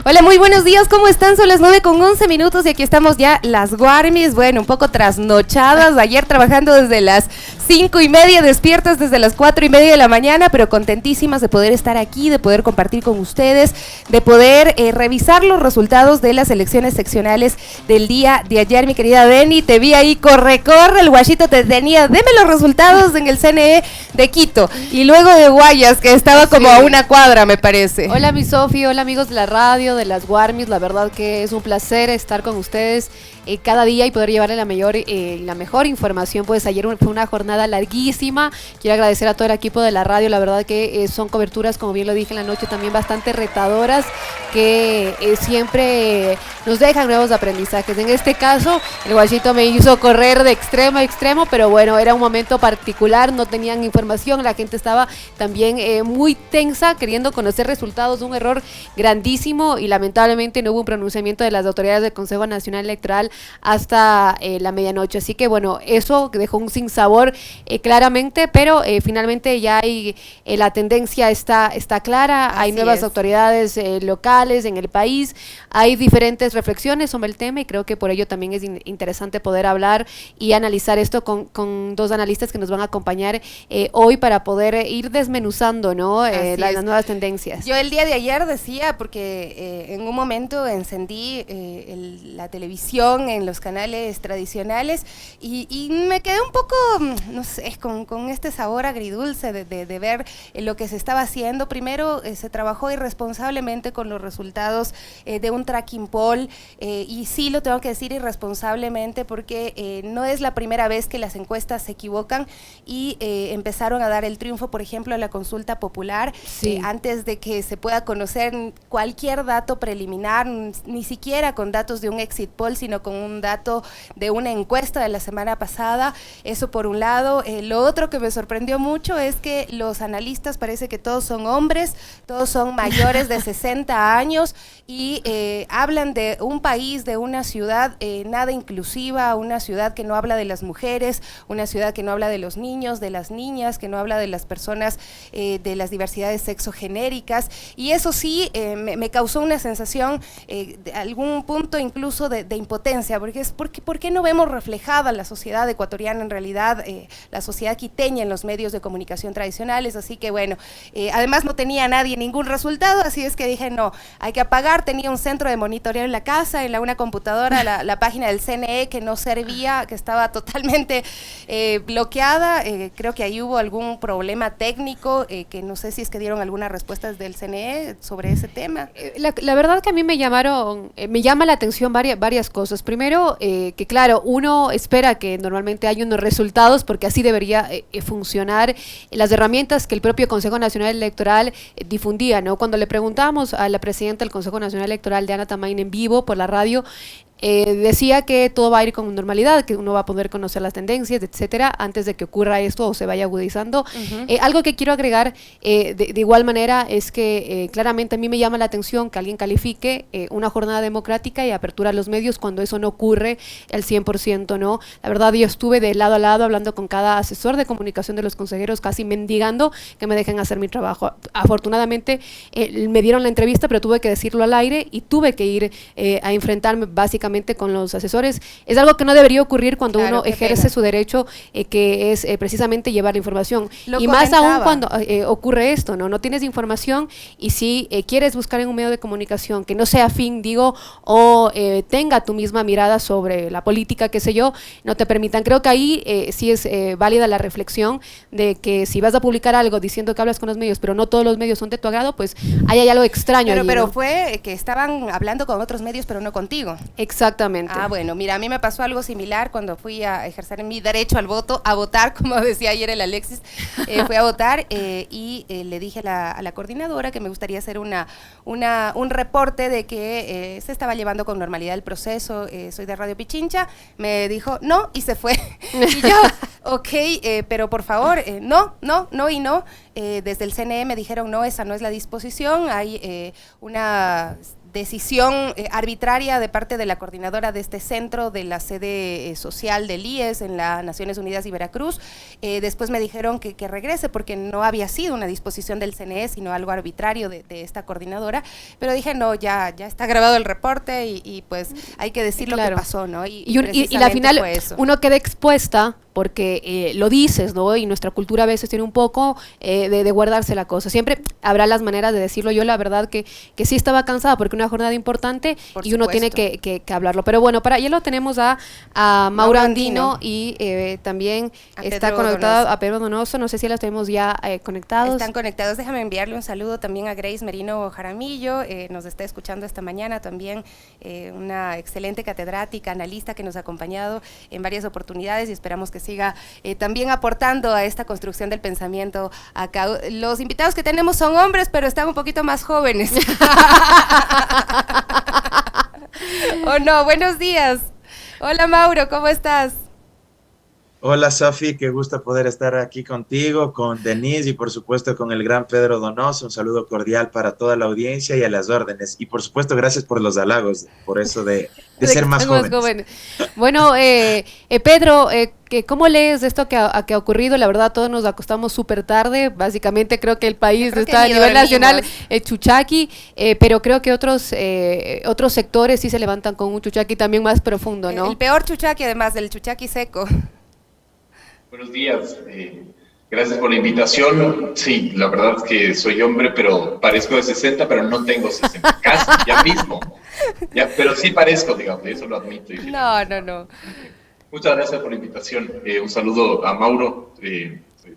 Hola, muy buenos días, ¿cómo están? Son las 9:11 y aquí estamos ya las Guarmis, bueno, un poco trasnochadas, ayer trabajando desde las 5:30, despiertas desde las 4:30 de la mañana, pero contentísimas de poder estar aquí, de poder compartir con ustedes, de poder revisar los resultados de las elecciones seccionales del día de ayer. Mi querida Beni, te vi ahí, corre, el guachito te tenía, deme los resultados en el CNE de Quito, y luego de Guayas, que estaba como a una cuadra, me parece. Hola mi Sofi, hola amigos de la radio, de las Guarmis, la verdad que es un placer estar con ustedes cada día y poder llevarle la mejor información. Pues ayer fue una jornada larguísima, quiero agradecer a todo el equipo de la radio, la verdad que son coberturas, como bien lo dije en la noche, también bastante retadoras, que siempre nos dejan nuevos aprendizajes. En este caso, el guachito me hizo correr de extremo a extremo, pero bueno, era un momento particular, no tenían información, la gente estaba también muy tensa, queriendo conocer resultados, un error grandísimo, y lamentablemente no hubo un pronunciamiento de las autoridades del Consejo Nacional Electoral hasta la medianoche, así que bueno, eso dejó un sinsabor claramente, pero finalmente ya hay la tendencia está clara, hay nuevas autoridades locales en el país, hay diferentes reflexiones sobre el tema, y creo que por ello también es interesante poder hablar y analizar esto con dos analistas que nos van a acompañar hoy para poder ir desmenuzando, ¿no? Las nuevas tendencias. Yo el día de ayer decía, porque en un momento encendí la televisión en los canales tradicionales y me quedé un poco, no sé, con este sabor agridulce de ver lo que se estaba haciendo. Primero se trabajó irresponsablemente con los resultados de un tracking poll, y sí lo tengo que decir irresponsablemente porque no es la primera vez que las encuestas se equivocan y empezaron a dar el triunfo, por ejemplo, a la consulta popular, sí. Antes de que se pueda conocer cualquier dato preliminar, ni siquiera con datos de un exit poll, sino con un dato de una encuesta de la semana pasada. Eso por un lado. Lo otro que me sorprendió mucho es que los analistas parece que todos son hombres, todos son mayores de 60 años y hablan de un país, de una ciudad nada inclusiva, una ciudad que no habla de las mujeres, una ciudad que no habla de los niños, de las niñas, que no habla de las personas de las diversidades sexogenéricas, y eso sí me causó una sensación de algún punto incluso de impotencia, porque ¿por qué no vemos reflejada la sociedad ecuatoriana en realidad, la sociedad quiteña en los medios de comunicación tradicionales? Así que bueno, además no tenía nadie ningún resultado, así es que dije no, hay que apagar. Tenía un centro de monitoreo en la casa, en una computadora, la página del CNE que no servía, que estaba totalmente bloqueada. Creo que ahí hubo algún problema técnico, que no sé si es que dieron algunas respuestas del CNE sobre ese tema. La verdad que a mí me llama la atención varias cosas. Primero, que claro, uno espera que normalmente haya unos resultados porque así debería funcionar las herramientas que el propio Consejo Nacional Electoral difundía, ¿no? Cuando le preguntamos a la presidenta del Consejo Nacional Electoral, Diana Tamain, en vivo por la radio, decía que todo va a ir con normalidad, que uno va a poder conocer las tendencias, etcétera, antes de que ocurra esto o se vaya agudizando. Algo que quiero agregar de igual manera es que claramente a mí me llama la atención que alguien califique una jornada democrática y apertura a los medios cuando eso no ocurre al 100%, ¿no? La verdad, yo estuve de lado a lado hablando con cada asesor de comunicación de los consejeros, casi mendigando que me dejen hacer mi trabajo. Afortunadamente me dieron la entrevista, pero tuve que decirlo al aire y tuve que ir a enfrentarme básicamente con los asesores. Es algo que no debería ocurrir cuando uno ejerce su derecho, que es precisamente llevar la información. Y más aún cuando ocurre esto, ¿no? No tienes información y si quieres buscar en un medio de comunicación que no sea afín, digo, o tenga tu misma mirada sobre la política, qué sé yo, no te permitan. Creo que ahí sí es válida la reflexión de que si vas a publicar algo diciendo que hablas con los medios, pero no todos los medios son de tu agrado, pues hay algo extraño. Pero ¿no? Fue que estaban hablando con otros medios, pero no contigo. Exactamente. Bueno, mira, a mí me pasó algo similar cuando fui a ejercer mi derecho al voto, a votar, como decía ayer el Alexis. Fui a votar y le dije a la coordinadora que me gustaría hacer un reporte de que se estaba llevando con normalidad el proceso. Soy de Radio Pichincha. Me dijo no y se fue. Y yo, ok, pero por favor, no y no. Desde el CNE me dijeron no, esa no es la disposición. Hay una decisión arbitraria de parte de la coordinadora de este centro, de la sede social del IES en las Naciones Unidas y Veracruz. Después me dijeron que regrese porque no había sido una disposición del CNE, sino algo arbitrario de esta coordinadora, pero dije, no, ya está grabado el reporte y pues hay que decir lo que pasó, ¿no? Y al final uno queda expuesta porque lo dices, ¿no? Y nuestra cultura a veces tiene un poco de guardarse la cosa. Siempre habrá las maneras de decirlo. Yo la verdad que sí estaba cansada porque una jornada importante y uno tiene que hablarlo. Pero bueno, ya lo tenemos a Mauro Andino y también está conectado a Pedro Donoso. No sé si las tenemos ya conectados. Están conectados. Déjame enviarle un saludo también a Grace Merino Jaramillo. Nos está escuchando esta mañana también, una excelente catedrática, analista que nos ha acompañado en varias oportunidades y esperamos que siga también aportando a esta construcción del pensamiento acá. Los invitados que tenemos son hombres, pero están un poquito más jóvenes. ¿O no? Buenos días. Hola Mauro, ¿cómo estás? Hola Sofi, qué gusto poder estar aquí contigo, con Denise y por supuesto con el gran Pedro Donoso. Un saludo cordial para toda la audiencia y a las órdenes. Y por supuesto, gracias por los halagos, por eso de ser más jóvenes. Bueno, Pedro, ¿cómo lees esto que ha ocurrido? La verdad, todos nos acostamos súper tarde. Básicamente creo que el país está a nivel nacional chuchaqui, pero creo que otros sectores sí se levantan con un chuchaqui también más profundo, ¿no? El peor chuchaqui, además del chuchaqui seco. Buenos días, gracias por la invitación. Sí, la verdad es que soy hombre, pero parezco de 60, pero no tengo 60, casi, ya mismo. Ya, pero sí parezco, digamos, eso lo admito. No. Muchas gracias por la invitación. Un saludo a Mauro,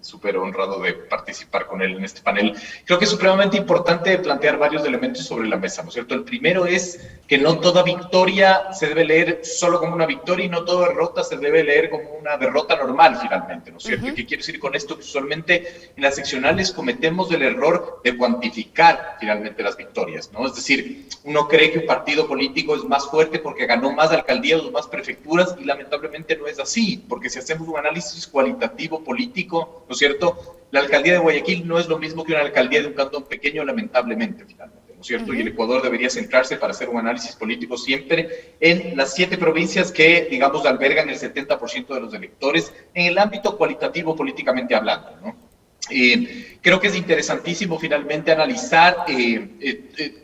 súper honrado de participar con él en este panel. Creo que es supremamente importante plantear varios elementos sobre la mesa, ¿no es cierto? El primero es que no toda victoria se debe leer solo como una victoria y no toda derrota se debe leer como una derrota normal, finalmente, ¿no es cierto? ¿Qué quiero decir con esto? Que usualmente en las seccionales cometemos el error de cuantificar finalmente las victorias, ¿no? Es decir, uno cree que un partido político es más fuerte porque ganó más alcaldías o más prefecturas y lamentablemente no es así, porque si hacemos un análisis cualitativo político, ¿no es cierto? La alcaldía de Guayaquil no es lo mismo que una alcaldía de un cantón pequeño, lamentablemente, finalmente, ¿no es cierto? Y el Ecuador debería centrarse para hacer un análisis político siempre en las 7 provincias que, digamos, albergan el 70% de los electores en el ámbito cualitativo políticamente hablando, ¿no? Creo que es interesantísimo finalmente analizar,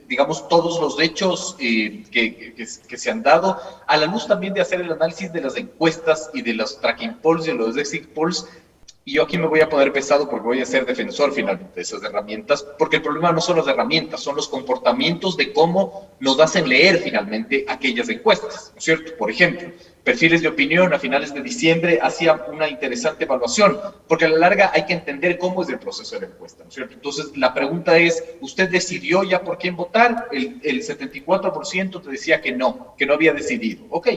digamos, todos los hechos que se han dado, a la luz también de hacer el análisis de las encuestas y de los tracking polls y de los exit polls. Y yo aquí me voy a poner pesado porque voy a ser defensor finalmente de esas herramientas, porque el problema no son las herramientas, son los comportamientos de cómo nos hacen leer finalmente aquellas encuestas, ¿no es cierto? Por ejemplo, Perfiles de Opinión a finales de diciembre hacía una interesante evaluación, porque a la larga hay que entender cómo es el proceso de la encuesta, ¿no es cierto? Entonces, la pregunta es, ¿usted decidió ya por quién votar? El 74% te decía que no había decidido. Ok.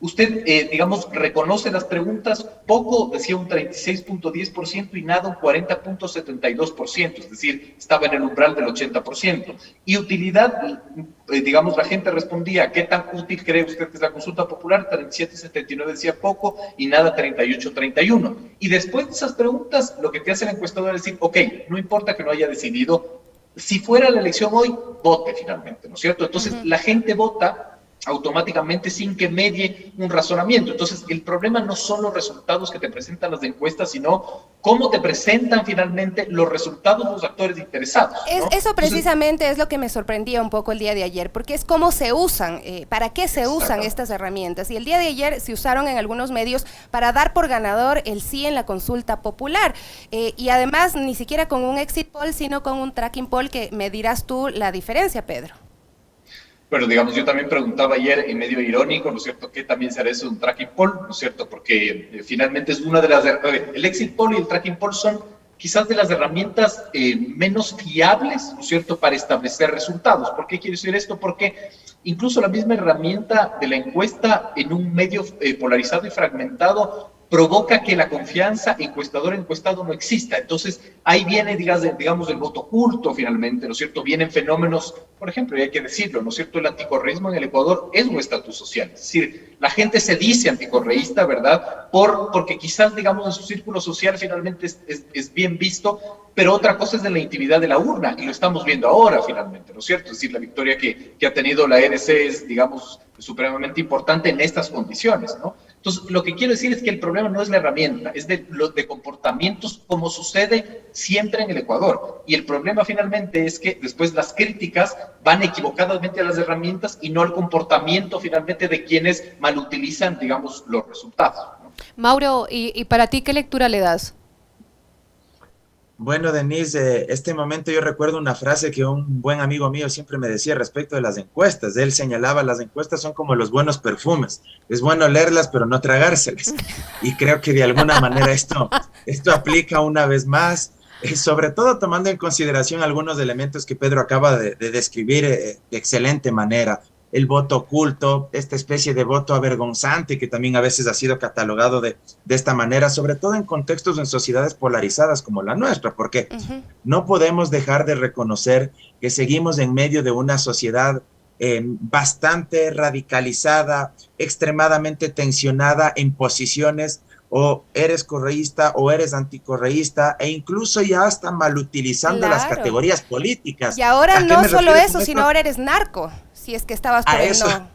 Usted, digamos, reconoce las preguntas, poco, decía un 36.10% y nada un 40.72%, es decir, estaba en el umbral del 80%. Y utilidad, digamos, la gente respondía, ¿qué tan útil cree usted que es la consulta popular? 37.79 decía poco y nada 38.31. Y después de esas preguntas, lo que te hace el encuestador es decir, ok, no importa que no haya decidido, si fuera la elección hoy, vote finalmente, ¿no es cierto? Entonces, la gente vota automáticamente sin que medie un razonamiento. Entonces, el problema no son los resultados que te presentan las encuestas, sino cómo te presentan finalmente los resultados los actores interesados, ¿no? Eso precisamente es lo que me sorprendía un poco el día de ayer, porque es cómo se usan, para qué se usan estas herramientas. Y el día de ayer se usaron en algunos medios para dar por ganador el sí en la consulta popular. Y además, ni siquiera con un exit poll, sino con un tracking poll, que me dirás tú la diferencia, Pedro. Bueno, digamos, yo también preguntaba ayer en medio irónico, ¿no es cierto?, ¿qué también será eso de un tracking poll?, ¿no es cierto?, porque finalmente es una de las... el exit poll y el tracking poll son quizás de las herramientas menos fiables, ¿no es cierto?, para establecer resultados. ¿Por qué quiero decir esto? Porque incluso la misma herramienta de la encuesta en un medio polarizado y fragmentado provoca que la confianza encuestador-encuestado no exista. Entonces, ahí viene, digamos, el voto oculto finalmente, ¿no es cierto? Vienen fenómenos, por ejemplo, y hay que decirlo, ¿no es cierto? El anticorreísmo en el Ecuador es un estatus social. Es decir, la gente se dice anticorreísta, ¿verdad? Porque quizás, digamos, en su círculo social finalmente es bien visto, pero otra cosa es de la intimidad de la urna, y lo estamos viendo ahora finalmente, ¿no es cierto? Es decir, la victoria que ha tenido la RC es, digamos, supremamente importante en estas condiciones, ¿no? Entonces, lo que quiero decir es que el problema no es la herramienta, es de comportamientos como sucede siempre en el Ecuador. Y el problema finalmente es que después las críticas van equivocadamente a las herramientas y no al comportamiento finalmente de quienes malutilizan, digamos, los resultados, ¿no? Mauro, ¿y para ti qué lectura le das? Bueno, Denise, este momento yo recuerdo una frase que un buen amigo mío siempre me decía respecto de las encuestas. Él señalaba, las encuestas son como los buenos perfumes. Es bueno leerlas, pero no tragárselas. Y creo que de alguna manera esto aplica una vez más, sobre todo tomando en consideración algunos elementos que Pedro acaba de describir de excelente manera. El voto oculto, esta especie de voto avergonzante que también a veces ha sido catalogado de esta manera, sobre todo en contextos en sociedades polarizadas como la nuestra, porque no podemos dejar de reconocer que seguimos en medio de una sociedad bastante radicalizada, extremadamente tensionada en posiciones, o eres correísta o eres anticorreísta, e incluso ya están malutilizando las categorías políticas. Y ahora no solo eso, sino ahora eres narco, si es que estabas por el no.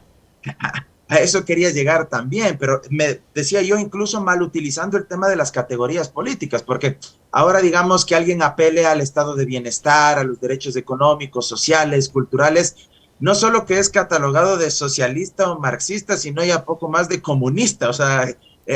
A eso quería llegar también, pero me decía yo, incluso malutilizando el tema de las categorías políticas, porque ahora digamos que alguien apele al estado de bienestar, a los derechos económicos, sociales, culturales, no solo que es catalogado de socialista o marxista, sino ya poco más de comunista, o sea,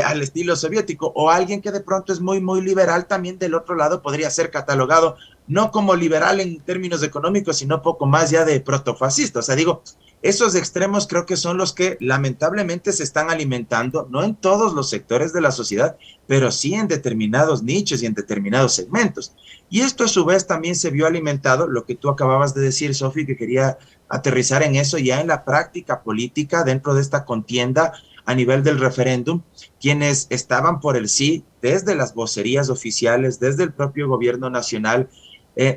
al estilo soviético, o alguien que de pronto es muy, muy liberal, también del otro lado podría ser catalogado no como liberal en términos económicos, sino poco más ya de protofascista. O sea, digo, esos extremos creo que son los que lamentablemente se están alimentando, no en todos los sectores de la sociedad, pero sí en determinados nichos y en determinados segmentos. Y esto a su vez también se vio alimentado, lo que tú acababas de decir, Sofi, que quería aterrizar en eso, ya en la práctica política dentro de esta contienda a nivel del referéndum, quienes estaban por el sí, desde las vocerías oficiales, desde el propio gobierno nacional,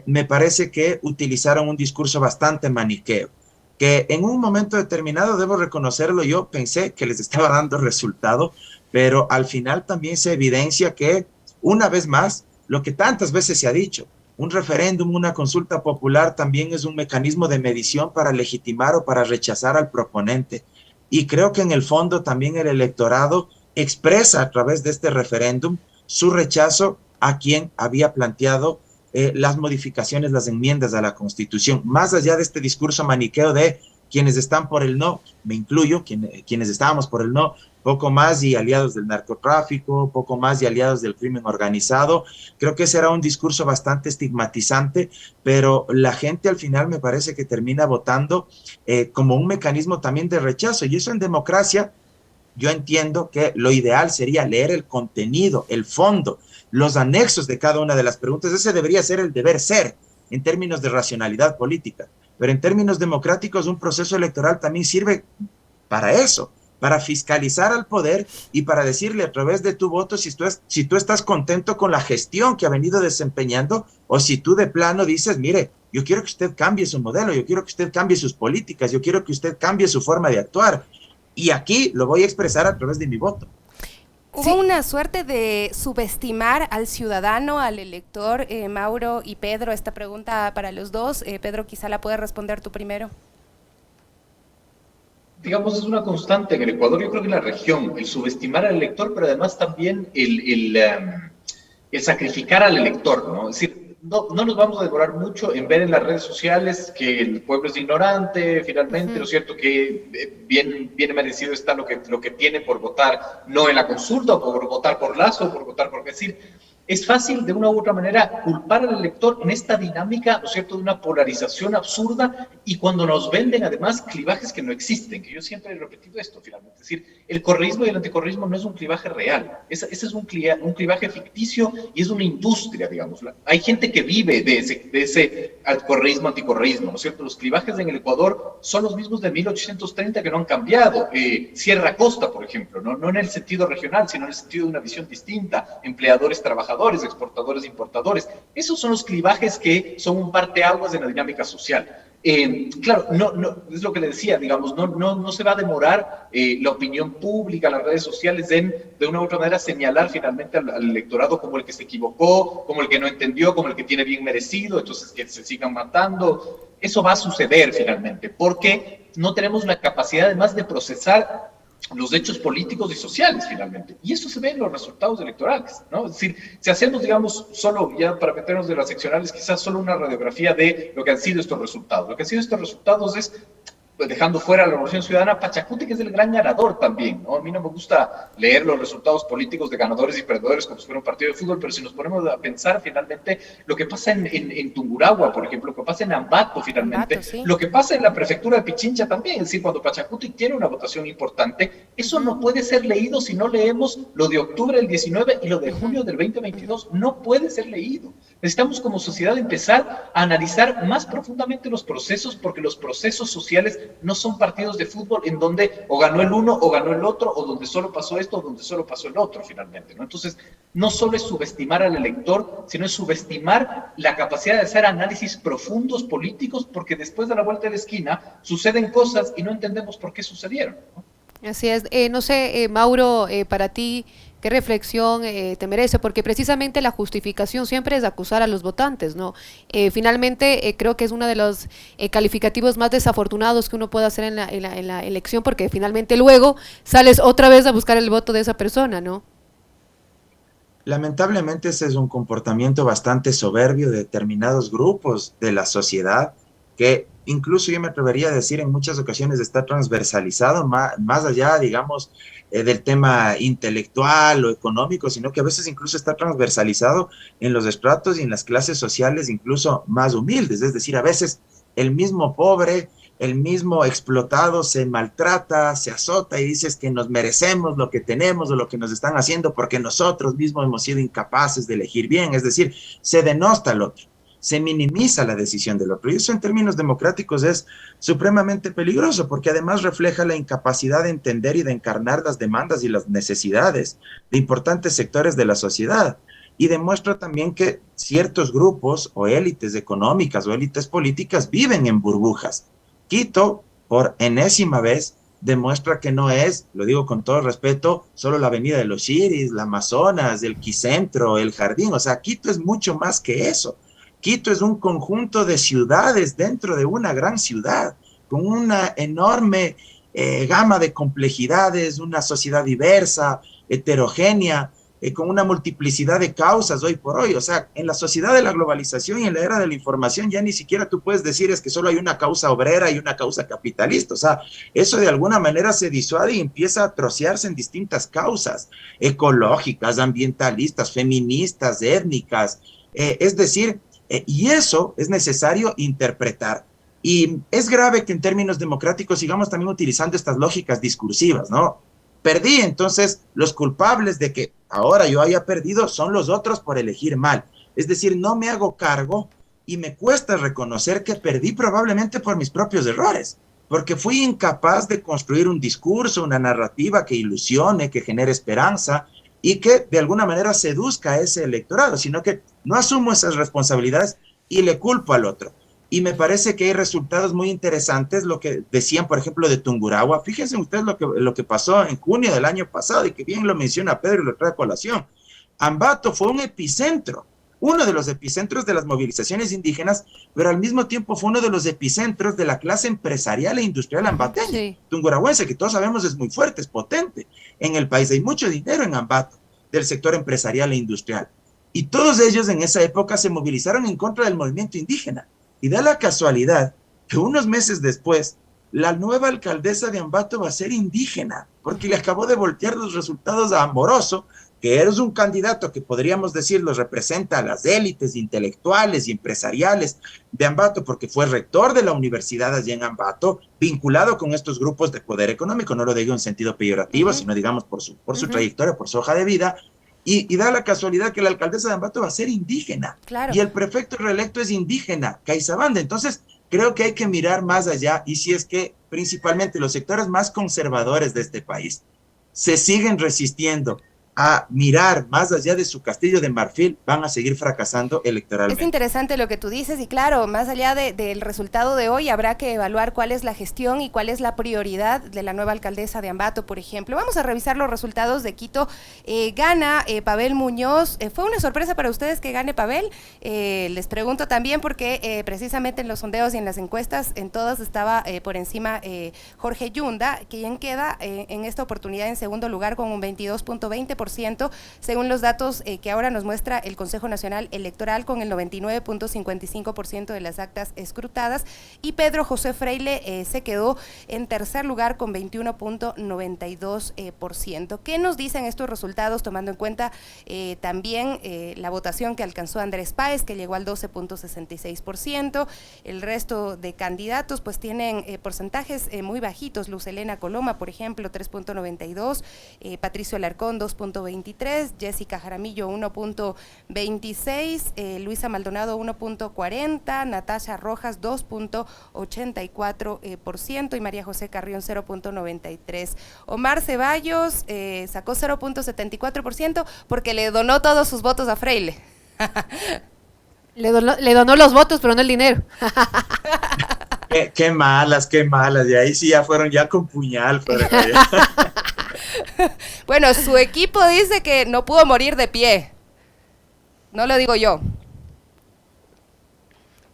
me parece que utilizaron un discurso bastante maniqueo, que en un momento determinado, debo reconocerlo, yo pensé que les estaba dando resultado, pero al final también se evidencia que, una vez más, lo que tantas veces se ha dicho, un referéndum, una consulta popular también es un mecanismo de medición para legitimar o para rechazar al proponente. Y creo que en el fondo también el electorado expresa a través de este referéndum su rechazo a quien había planteado las modificaciones, las enmiendas a la Constitución, más allá de este discurso maniqueo de quienes están por el no, me incluyo, quienes estábamos por el no, poco más y aliados del narcotráfico, poco más y aliados del crimen organizado. Creo que ese era un discurso bastante estigmatizante, pero la gente al final me parece que termina votando como un mecanismo también de rechazo, y eso en democracia yo entiendo que lo ideal sería leer el contenido, el fondo, los anexos de cada una de las preguntas. Ese debería ser el deber ser en términos de racionalidad política, pero en términos democráticos un proceso electoral también sirve para eso, para fiscalizar al poder y para decirle a través de tu voto si tú estás contento con la gestión que ha venido desempeñando, o si tú de plano dices, mire, yo quiero que usted cambie su modelo, yo quiero que usted cambie sus políticas, yo quiero que usted cambie su forma de actuar. Y aquí lo voy a expresar a través de mi voto. Hubo una suerte de subestimar al ciudadano, al elector, Mauro y Pedro. Esta pregunta para los dos. Pedro, quizá la puedes responder tú primero. Digamos, es una constante en el Ecuador, yo creo que en la región, el subestimar al elector, pero además también el sacrificar al elector, ¿no? Es decir, no nos vamos a demorar mucho en ver en las redes sociales que el pueblo es ignorante, finalmente, ¿no es cierto? Que bien merecido está lo que tiene por votar, no en la consulta, o por votar por Lazo, o por votar por... Es decir, es fácil de una u otra manera culpar al elector en esta dinámica, ¿no es cierto?, de una polarización absurda, y cuando nos venden además clivajes que no existen, que yo siempre he repetido esto finalmente, es decir, el correísmo y el anticorreísmo no es un clivaje real, ese es un clivaje ficticio y es una industria, digamos. Hay gente que vive de ese anticorreísmo, ¿no es cierto? Los clivajes en el Ecuador son los mismos de 1830 que no han cambiado. Sierra Costa, por ejemplo, no en el sentido regional, sino en el sentido de una visión distinta, empleadores, trabajadores, exportadores, importadores. Esos son los clivajes que son un parteaguas en la dinámica social. Claro, no, es lo que le decía, digamos, no se va a demorar la opinión pública, las redes sociales en, de una u otra manera, señalar finalmente al electorado como el que se equivocó, como el que no entendió, como el que tiene bien merecido, entonces que se sigan matando. Eso va a suceder finalmente, porque no tenemos la capacidad además de procesar los hechos políticos y sociales finalmente, y eso se ve en los resultados electorales, ¿no? Es decir, si hacemos, digamos, solo ya para meternos de las seccionales, quizás solo una radiografía de lo que han sido estos resultados. Lo que han sido estos resultados es, pues, dejando fuera a la Revolución Ciudadana, Pachacuti, que es el gran ganador también, ¿no? A mí no me gusta leer los resultados políticos de ganadores y perdedores como si fuera un partido de fútbol, pero si nos ponemos a pensar finalmente lo que pasa en Tungurahua, por ejemplo, lo que pasa en Ambato finalmente, Ambato, sí. lo que pasa en la prefectura de Pichincha también, es decir, cuando Pachacuti tiene una votación importante, eso no puede ser leído si no leemos lo de octubre del 19 y lo de junio del 2022, no puede ser leído. Necesitamos como sociedad empezar a analizar más profundamente los procesos, porque los procesos sociales no son partidos de fútbol en donde o ganó el uno o ganó el otro, o donde solo pasó esto o donde solo pasó el otro finalmente, ¿no? Entonces, no solo es subestimar al elector, sino es subestimar la capacidad de hacer análisis profundos políticos, porque después de la vuelta de la esquina suceden cosas y no entendemos por qué sucedieron, ¿no? Así es. No sé, Mauro, para ti, ¿qué reflexión te merece? Porque precisamente la justificación siempre es acusar a los votantes, ¿no? Finalmente, creo que es uno de los calificativos más desafortunados que uno puede hacer en la elección, porque finalmente luego sales otra vez a buscar el voto de esa persona, ¿no? Lamentablemente ese es un comportamiento bastante soberbio de determinados grupos de la sociedad, que incluso yo me atrevería a decir en muchas ocasiones está transversalizado más allá, digamos, del tema intelectual o económico, sino que a veces incluso está transversalizado en los estratos y en las clases sociales incluso más humildes. Es decir, a veces el mismo pobre, el mismo explotado se maltrata, se azota y dices que nos merecemos lo que tenemos o lo que nos están haciendo porque nosotros mismos hemos sido incapaces de elegir bien. Es decir, se denosta al otro, se minimiza la decisión del otro. Y eso en términos democráticos es supremamente peligroso, porque además refleja la incapacidad de entender y de encarnar las demandas y las necesidades de importantes sectores de la sociedad. Y demuestra también que ciertos grupos o élites económicas o élites políticas viven en burbujas. Quito, por enésima vez, demuestra que no es, lo digo con todo respeto, solo la avenida de los Chiris, la Amazonas, el Quicentro, el Jardín. O sea, Quito es mucho más que eso. Quito es un conjunto de ciudades dentro de una gran ciudad, con una enorme gama de complejidades, una sociedad diversa, heterogénea, con una multiplicidad de causas hoy por hoy. O sea, en la sociedad de la globalización y en la era de la información ya ni siquiera tú puedes decir es que solo hay una causa obrera y una causa capitalista. O sea, eso de alguna manera se disuade y empieza a trocearse en distintas causas ecológicas, ambientalistas, feministas, étnicas. Es decir, y eso es necesario interpretar. Y es grave que en términos democráticos sigamos también utilizando estas lógicas discursivas, ¿no? Perdí, entonces los culpables de que ahora yo haya perdido son los otros por elegir mal. Es decir, no me hago cargo y me cuesta reconocer que perdí probablemente por mis propios errores, porque fui incapaz de construir un discurso, una narrativa que ilusione, que genere esperanza y que de alguna manera seduzca a ese electorado, sino que no asumo esas responsabilidades y le culpo al otro. Y me parece que hay resultados muy interesantes, lo que decían, por ejemplo, de Tungurahua. Fíjense ustedes lo que pasó en junio del año pasado, y que bien lo menciona Pedro y lo trae a colación. Ambato fue un epicentro, uno de los epicentros de las movilizaciones indígenas, pero al mismo tiempo fue uno de los epicentros de la clase empresarial e industrial ambateña. Sí. Tungurahuense, que todos sabemos es muy fuerte, es potente. En el país hay mucho dinero en Ambato, del sector empresarial e industrial. Y todos ellos en esa época se movilizaron en contra del movimiento indígena. Y da la casualidad que unos meses después, la nueva alcaldesa de Ambato va a ser indígena, porque le acabó de voltear los resultados a Amoroso, que eres un candidato que podríamos decirlo representa a las élites intelectuales y empresariales de Ambato, porque fue rector de la universidad allí en Ambato, vinculado con estos grupos de poder económico, no lo digo en sentido peyorativo, sino digamos por su trayectoria, por su hoja de vida, y da la casualidad que la alcaldesa de Ambato va a ser indígena, Claro. y el prefecto reelecto es indígena, Caizabande. Entonces, creo que hay que mirar más allá, y si es que principalmente los sectores más conservadores de este país se siguen resistiendo a mirar más allá de su castillo de marfil, van a seguir fracasando electoralmente. Es interesante lo que tú dices y claro, más allá del resultado de hoy, habrá que evaluar cuál es la gestión y cuál es la prioridad de la nueva alcaldesa de Ambato, por ejemplo. Vamos a revisar los resultados de Quito. Gana Pavel Muñoz. ¿Fue una sorpresa para ustedes que gane Pavel? Les pregunto también porque precisamente en los sondeos y en las encuestas, en todas estaba por encima Jorge Yunda, quien queda en esta oportunidad en segundo lugar con un 22.20%, según los datos que ahora nos muestra el Consejo Nacional Electoral, con el 99.55% de las actas escrutadas, y Pedro José Freile se quedó en tercer lugar con 21.92%. ¿Qué nos dicen estos resultados, tomando en cuenta también la votación que alcanzó Andrés Páez, que llegó al 12.66%? El resto de candidatos pues tienen porcentajes muy bajitos. Luz Helena Coloma, por ejemplo, 3.92%, Patricio Alarcón, 2.23%, Jessica Jaramillo 1.26%, Luisa Maldonado 1.40%, Natasha Rojas 2.84% y María José Carrión 0.93%. Omar Ceballos sacó 0.74% porque le donó todos sus votos a Freile. Le donó los votos, pero no el dinero. Qué malas, y ahí sí ya fueron ya con puñal. Bueno, su equipo dice que no pudo morir de pie. No lo digo yo.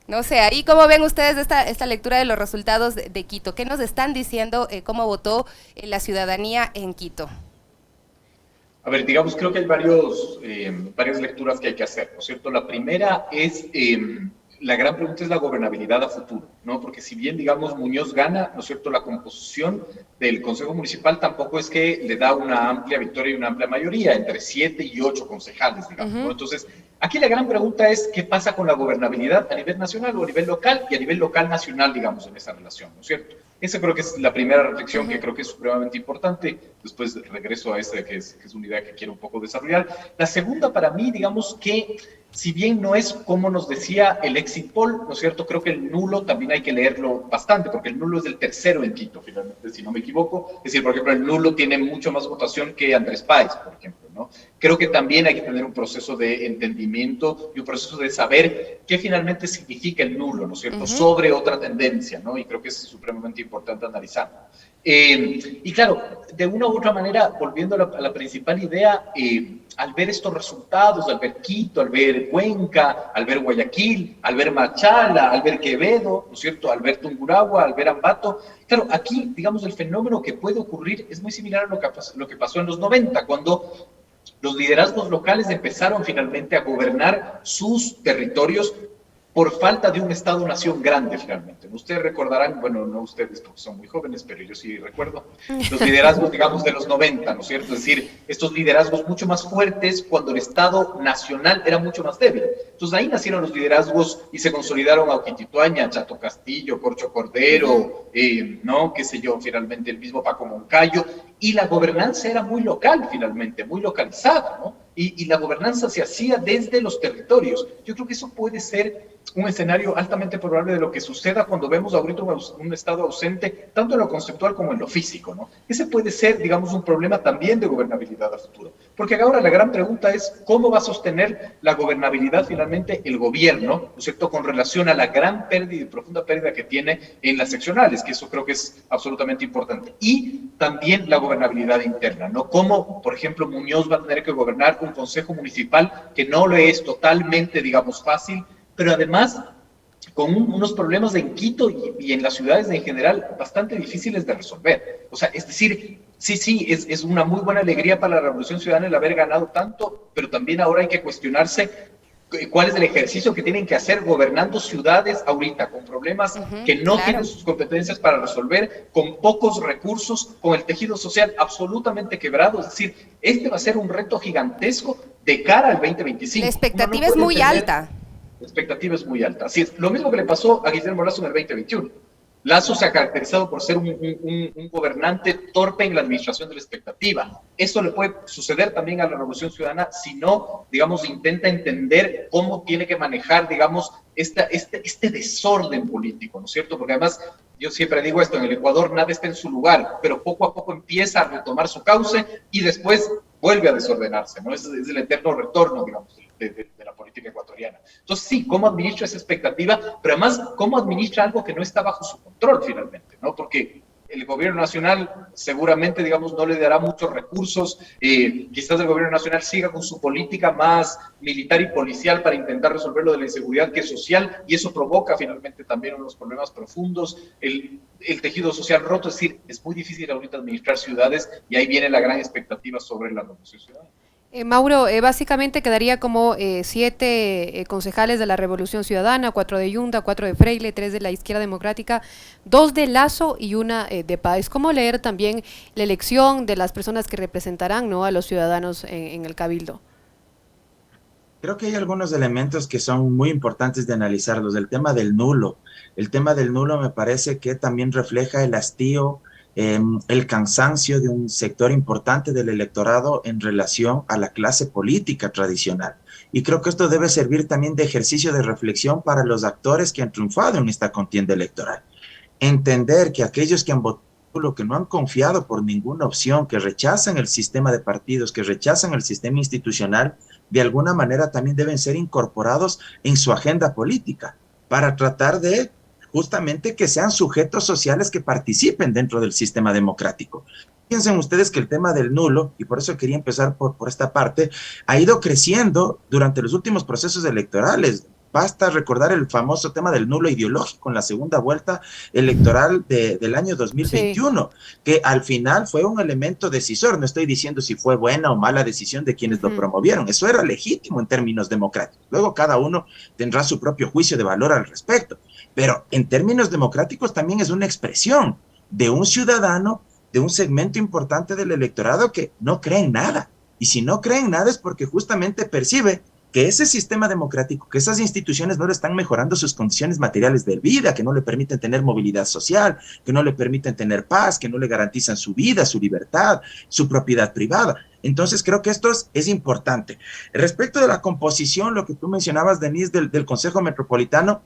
No sé, ahí cómo ven ustedes esta lectura de los resultados de Quito. ¿Qué nos están diciendo cómo votó la ciudadanía en Quito? A ver, digamos, creo que hay varias lecturas que hay que hacer, ¿no es cierto? La primera es, la gran pregunta es la gobernabilidad a futuro, ¿no? Porque si bien, digamos, Muñoz gana, ¿no es cierto?, la composición del Consejo Municipal tampoco es que le da una amplia victoria y una amplia mayoría, entre 7 y 8 concejales, digamos, ¿no? Entonces, aquí la gran pregunta es qué pasa con la gobernabilidad a nivel nacional o a nivel local, y a nivel local nacional, digamos, en esa relación, ¿no es cierto? Esa creo que es la primera reflexión que creo que es supremamente importante. Después regreso a esta que es una idea que quiero un poco desarrollar. La segunda, para mí, digamos que si bien no es como nos decía el exit poll, ¿no es cierto? Creo que el nulo también hay que leerlo bastante, porque el nulo es el tercero en Quito, finalmente, si no me equivoco. Es decir, por ejemplo, el nulo tiene mucho más votación que Andrés Páez, por ejemplo, ¿no? Creo que también hay que tener un proceso de entendimiento y un proceso de saber qué finalmente significa el nulo, ¿no es cierto? Sobre otra tendencia, ¿no? Y creo que es supremamente importante analizarlo. Y claro, de una u otra manera, volviendo a la principal idea, al ver estos resultados, al ver Quito, al ver Cuenca, al ver Guayaquil, al ver Machala, al ver Quevedo, ¿no es cierto?, al ver Tungurahua, al ver Ambato, claro, aquí, digamos, el fenómeno que puede ocurrir es muy similar a lo que pasó en los 90, cuando los liderazgos locales empezaron finalmente a gobernar sus territorios por falta de un Estado-nación grande, finalmente. Ustedes recordarán, bueno, no ustedes porque son muy jóvenes, pero yo sí recuerdo, los liderazgos, digamos, de los 90, ¿no es cierto? Es decir, estos liderazgos mucho más fuertes cuando el Estado nacional era mucho más débil. Entonces, ahí nacieron los liderazgos y se consolidaron Auquitituaña, Chato Castillo, Corcho Cordero, ¿no? Qué sé yo, finalmente el mismo Paco Moncayo, y la gobernanza era muy local, finalmente, muy localizada, ¿no? Y la gobernanza se hacía desde los territorios. Yo creo que eso puede ser un escenario altamente probable de lo que suceda cuando vemos ahorita un Estado ausente, tanto en lo conceptual como en lo físico, ¿no? Ese puede ser, digamos, un problema también de gobernabilidad a futuro. Porque ahora la gran pregunta es, ¿cómo va a sostener la gobernabilidad finalmente el gobierno, ¿no es cierto?, con relación a la gran pérdida y profunda pérdida que tiene en las seccionales, que eso creo que es absolutamente importante. Y también la gobernabilidad interna, ¿no? Cómo, por ejemplo, Muñoz va a tener que gobernar un consejo municipal que no le es totalmente, digamos, fácil, pero además con unos problemas en Quito y en las ciudades en general bastante difíciles de resolver. O sea, es decir, sí, es una muy buena alegría para la Revolución Ciudadana el haber ganado tanto, pero también ahora hay que cuestionarse cuál es el ejercicio que tienen que hacer gobernando ciudades ahorita, con problemas que no tienen sus competencias para resolver, con pocos recursos, con el tejido social absolutamente quebrado. Es decir, este va a ser un reto gigantesco de cara al 2025. La expectativa es muy alta. La expectativa es muy alta. Así es, lo mismo que le pasó a Guillermo Lasso en el 2021. Lasso se ha caracterizado por ser un gobernante torpe en la administración de la expectativa. Eso le puede suceder también a la Revolución Ciudadana si no, digamos, intenta entender cómo tiene que manejar, digamos, este desorden político, ¿no es cierto? Porque además, yo siempre digo esto, en el Ecuador nada está en su lugar, pero poco a poco empieza a retomar su cauce y después vuelve a desordenarse, ¿no? Es el eterno retorno, digamos, de la política ecuatoriana. Entonces, sí, cómo administra esa expectativa, pero además, cómo administra algo que no está bajo su control finalmente, ¿no? Porque el gobierno nacional seguramente, digamos, no le dará muchos recursos, quizás el gobierno nacional siga con su política más militar y policial para intentar resolver lo de la inseguridad que es social, y eso provoca finalmente también unos problemas profundos, el tejido social roto, es decir, es muy difícil ahorita administrar ciudades, y ahí viene la gran expectativa sobre la Revolución Ciudadana. Mauro, básicamente quedaría como 7 concejales de la Revolución Ciudadana, 4 de Yunda, 4 de Freile, 3 de la Izquierda Democrática, 2 de Lasso y 1 de Páez. ¿Cómo leer también la elección de las personas que representarán, ¿no?, a los ciudadanos en el Cabildo? Creo que hay algunos elementos que son muy importantes de analizarlos. El tema del nulo. El tema del nulo me parece que también refleja el hastío, el cansancio de un sector importante del electorado en relación a la clase política tradicional. Y creo que esto debe servir también de ejercicio de reflexión para los actores que han triunfado en esta contienda electoral. Entender que aquellos que han votado, que no han confiado por ninguna opción, que rechazan el sistema de partidos, que rechazan el sistema institucional, de alguna manera también deben ser incorporados en su agenda política para tratar de justamente que sean sujetos sociales que participen dentro del sistema democrático. Piensen ustedes que el tema del nulo, y por eso quería empezar por esta parte, ha ido creciendo durante los últimos procesos electorales. Basta recordar el famoso tema del nulo ideológico en la segunda vuelta electoral del año 2021, sí, que al final fue un elemento decisor. No estoy diciendo si fue buena o mala decisión de quienes lo promovieron. Eso era legítimo en términos democráticos. Luego cada uno tendrá su propio juicio de valor al respecto. Pero en términos democráticos también es una expresión de un ciudadano, de un segmento importante del electorado que no cree en nada. Y si no cree en nada es porque justamente percibe que ese sistema democrático, que esas instituciones no le están mejorando sus condiciones materiales de vida, que no le permiten tener movilidad social, que no le permiten tener paz, que no le garantizan su vida, su libertad, su propiedad privada. Entonces creo que esto es importante. Respecto de la composición, lo que tú mencionabas, Denise, del Consejo Metropolitano,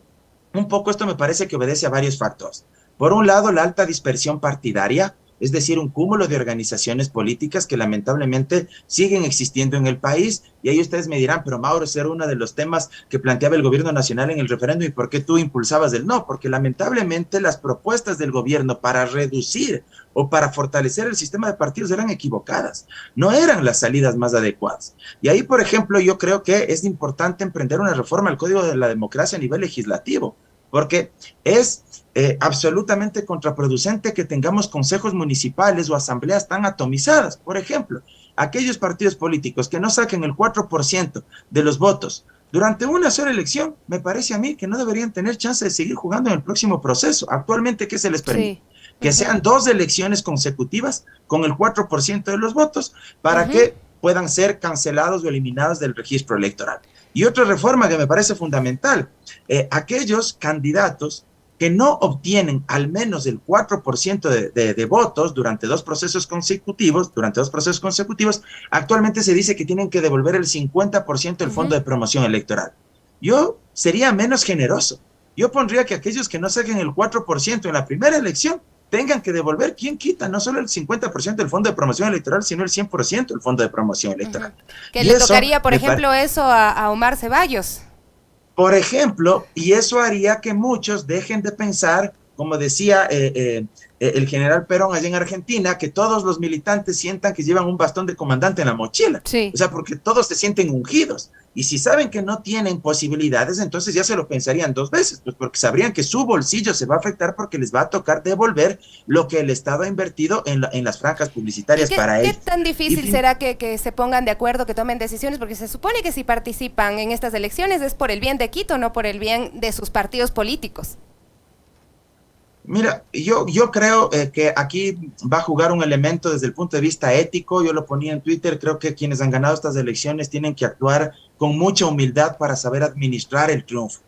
un poco esto me parece que obedece a varios factores. Por un lado, la alta dispersión partidaria, es decir, un cúmulo de organizaciones políticas que lamentablemente siguen existiendo en el país, y ahí ustedes me dirán, pero Mauro, ese era uno de los temas que planteaba el gobierno nacional en el referéndum, ¿y por qué tú impulsabas el no? Porque lamentablemente las propuestas del gobierno para reducir o para fortalecer el sistema de partidos eran equivocadas, no eran las salidas más adecuadas. Y ahí, por ejemplo, yo creo que es importante emprender una reforma al Código de la Democracia a nivel legislativo, porque es absolutamente contraproducente que tengamos consejos municipales o asambleas tan atomizadas. Por ejemplo, aquellos partidos políticos que no saquen el 4% de los votos durante una sola elección, me parece a mí que no deberían tener chance de seguir jugando en el próximo proceso. Actualmente, ¿qué se les permite? Sí. Que sean 2 elecciones consecutivas con el 4% de los votos para que puedan ser cancelados o eliminados del registro electoral. Y otra reforma que me parece fundamental, aquellos candidatos que no obtienen al menos el 4% de votos durante dos procesos consecutivos, actualmente se dice que tienen que devolver el 50% del fondo de promoción electoral. Yo sería menos generoso. Yo pondría que aquellos que no saquen el 4% en la primera elección tengan que devolver, ¿quién quita? No solo el 50% del fondo de promoción electoral, sino el 100% del fondo de promoción electoral. Que le tocaría, por ejemplo, eso a Omar Ceballos. Por ejemplo, y eso haría que muchos dejen de pensar, como decía el general Perón allá en Argentina, que todos los militantes sientan que llevan un bastón de comandante en la mochila. Sí. O sea, porque todos se sienten ungidos. Y si saben que no tienen posibilidades, entonces ya se lo pensarían 2 veces, pues porque sabrían que su bolsillo se va a afectar porque les va a tocar devolver lo que el Estado ha invertido en las franjas publicitarias para ellos. ¿Qué tan difícil será que se pongan de acuerdo, que tomen decisiones? Porque se supone que si participan en estas elecciones es por el bien de Quito, no por el bien de sus partidos políticos. Mira, yo creo que aquí va a jugar un elemento desde el punto de vista ético. Yo lo ponía en Twitter, creo que quienes han ganado estas elecciones tienen que actuar con mucha humildad para saber administrar el triunfo.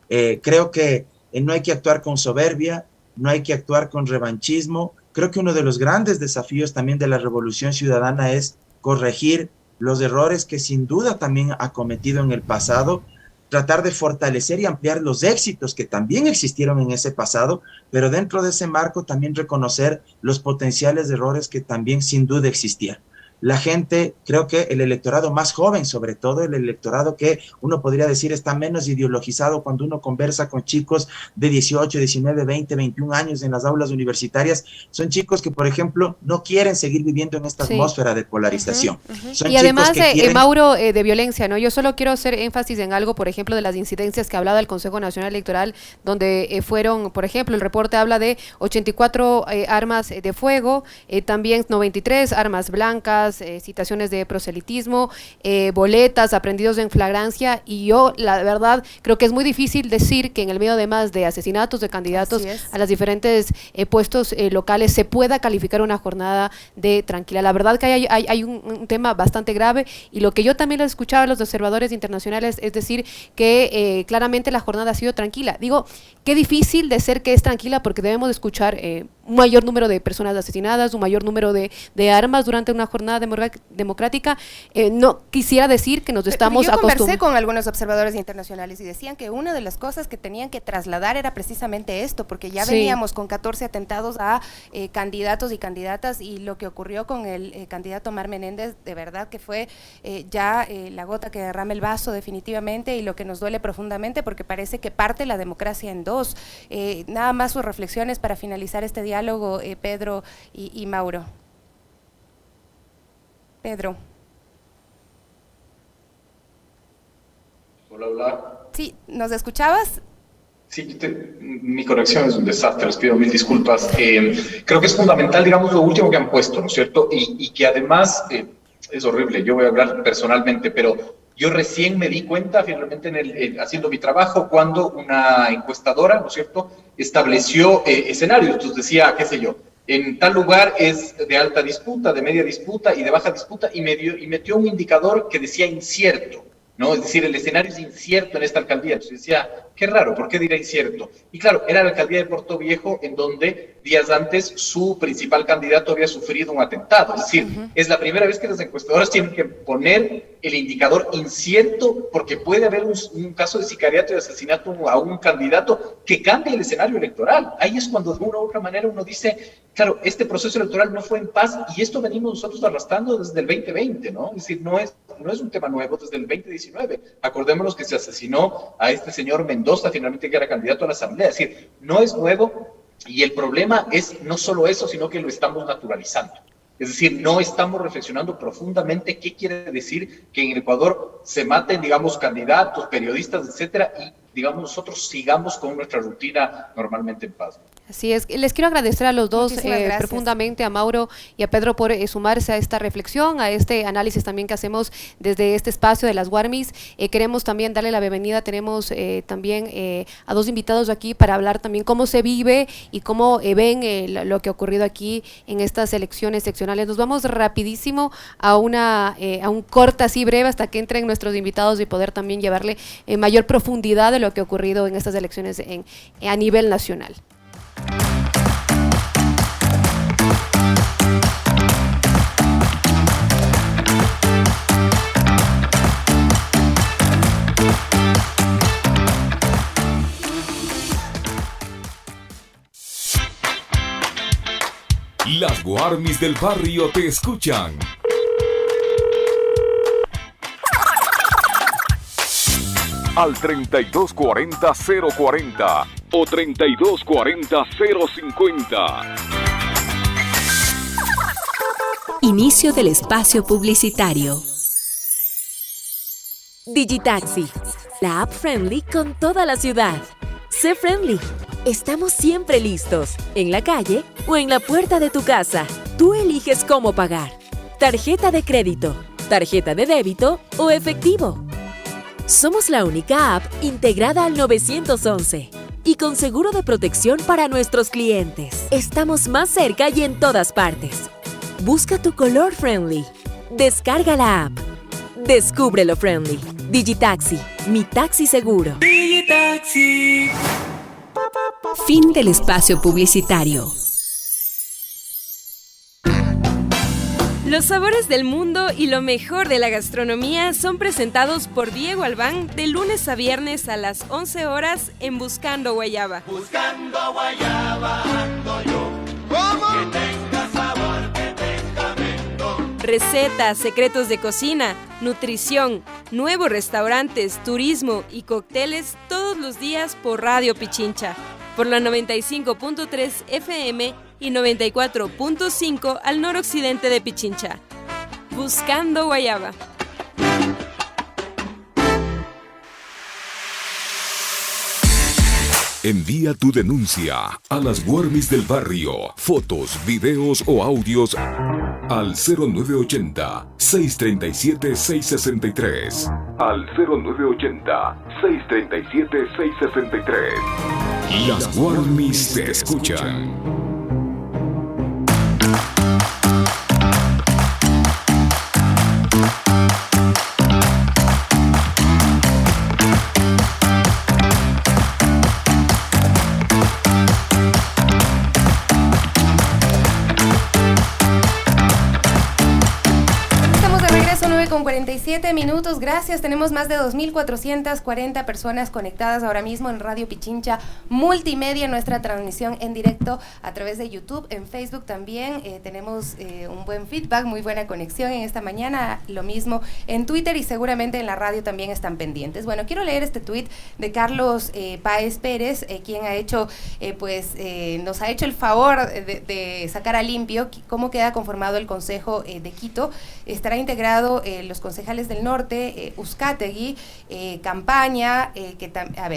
Creo que no hay que actuar con soberbia, no hay que actuar con revanchismo. Creo que uno de los grandes desafíos también de la Revolución Ciudadana es corregir los errores que sin duda también ha cometido en el pasado, tratar de fortalecer y ampliar los éxitos que también existieron en ese pasado, pero dentro de ese marco también reconocer los potenciales errores que también sin duda existían. La gente, creo que el electorado más joven, sobre todo el electorado que uno podría decir está menos ideologizado cuando uno conversa con chicos de 18, 19, 20, 21 años en las aulas universitarias, son chicos que, por ejemplo, no quieren seguir viviendo en esta atmósfera de polarización. Son y además, quieren... Mauro, de violencia, ¿no? Yo solo quiero hacer énfasis en algo, por ejemplo, de las incidencias que hablaba el Consejo Nacional Electoral, donde fueron, por ejemplo, el reporte habla de 84 armas de fuego, también 93 armas blancas, citaciones de proselitismo, boletas, aprendidos en flagrancia, y yo la verdad creo que es muy difícil decir que en el medio además de asesinatos de candidatos a los diferentes puestos locales se pueda calificar una jornada de tranquila. La verdad que hay un tema bastante grave, y lo que yo también lo escuchaba a los observadores internacionales es decir que claramente la jornada ha sido tranquila. Digo, qué difícil de ser que es tranquila, porque debemos de escuchar un mayor número de personas asesinadas, un mayor número de armas durante una jornada democrática. No quisiera decir que nos estamos acostumbrando. Yo conversé con algunos observadores internacionales y decían que una de las cosas que tenían que trasladar era precisamente esto, porque ya veníamos con 14 atentados a candidatos y candidatas, y lo que ocurrió con el candidato Omar Menéndez, de verdad que fue la gota que derrama el vaso definitivamente, y lo que nos duele profundamente, porque parece que parte la democracia en dos. Nada más sus reflexiones para finalizar este diálogo, Pedro y Mauro. Pedro. Hola, hola. Sí, ¿nos escuchabas? Sí, mi conexión es un desastre, les pido mil disculpas. Creo que es fundamental, digamos, lo último que han puesto, ¿no es cierto? Y que además es horrible, yo voy a hablar personalmente, pero yo recién me di cuenta, finalmente, haciendo mi trabajo, cuando una encuestadora, ¿no es cierto?, estableció escenarios. Entonces decía, qué sé yo, en tal lugar es de alta disputa, de media disputa y de baja disputa, y metió un indicador que decía incierto, ¿no? Es decir, el escenario es incierto en esta alcaldía. Entonces decía, qué raro, ¿por qué dirá incierto? Y claro, era la alcaldía de Puerto Viejo, en donde días antes su principal candidato había sufrido un atentado. Es decir, es la primera vez que las encuestadoras tienen que poner el indicador incierto, porque puede haber un caso de sicariato y de asesinato a un candidato que cambie el escenario electoral. Ahí es cuando de una u otra manera uno dice, claro, este proceso electoral no fue en paz, y esto venimos nosotros arrastrando desde el 2020, ¿no? Es decir, no es un tema nuevo desde el 2019. Acordémonos que se asesinó a este señor Mendoza, finalmente, que era candidato a la Asamblea. Es decir, no es nuevo, y el problema es no solo eso, sino que lo estamos naturalizando. Es decir, no estamos reflexionando profundamente qué quiere decir que en el Ecuador se maten, digamos, candidatos, periodistas, etcétera, y, digamos, nosotros sigamos con nuestra rutina normalmente en paz. Así es. Les quiero agradecer a los dos profundamente, a Mauro y a Pedro, por sumarse a esta reflexión, a este análisis también que hacemos desde este espacio de las Warmis. Queremos también darle la bienvenida, tenemos también a dos invitados aquí para hablar también cómo se vive y cómo ven lo que ha ocurrido aquí en estas elecciones seccionales. Nos vamos rapidísimo a un corte así breve hasta que entren nuestros invitados y poder también llevarle mayor profundidad de lo que ha ocurrido en estas elecciones a nivel nacional. Las Warmis del barrio te escuchan. Al 3240-040 o 3240-050. Inicio del espacio publicitario. Digitaxi, la app friendly con toda la ciudad. Sé friendly. Estamos siempre listos, en la calle o en la puerta de tu casa. Tú eliges cómo pagar. Tarjeta de crédito, tarjeta de débito o efectivo. Somos la única app integrada al 911 y con seguro de protección para nuestros clientes. Estamos más cerca y en todas partes. Busca tu color friendly. Descarga la app. Descúbrelo friendly. Digitaxi, mi taxi seguro. Digitaxi. Fin del espacio publicitario. Los sabores del mundo y lo mejor de la gastronomía son presentados por Diego Albán de lunes a viernes a las 11 horas en Buscando Guayaba. Buscando guayaba ando yo. ¿Cómo? Que tenga sabor, que tenga mento. Recetas, secretos de cocina, nutrición, nuevos restaurantes, turismo y cócteles todos los días por Radio Pichincha, por la 95.3 FM y 94.5 al noroccidente de Pichincha. Buscando Guayaba. Envía tu denuncia a las Warmis del barrio. Fotos, videos o audios al 0980-637-663. Al 0980-637-663. Las Warmis te escuchan. Con 47 minutos, gracias. Tenemos más de 2.440 personas conectadas ahora mismo en Radio Pichincha Multimedia, nuestra transmisión en directo a través de YouTube, en Facebook también. Tenemos un buen feedback, muy buena conexión en esta mañana, lo mismo en Twitter y seguramente en la radio también están pendientes. Bueno, quiero leer este tuit de Carlos Páez Pérez, quien ha hecho, nos ha hecho el favor de sacar a limpio cómo queda conformado el Consejo de Quito. Estará integrado los concejales del norte, Uzcategui, Campaña,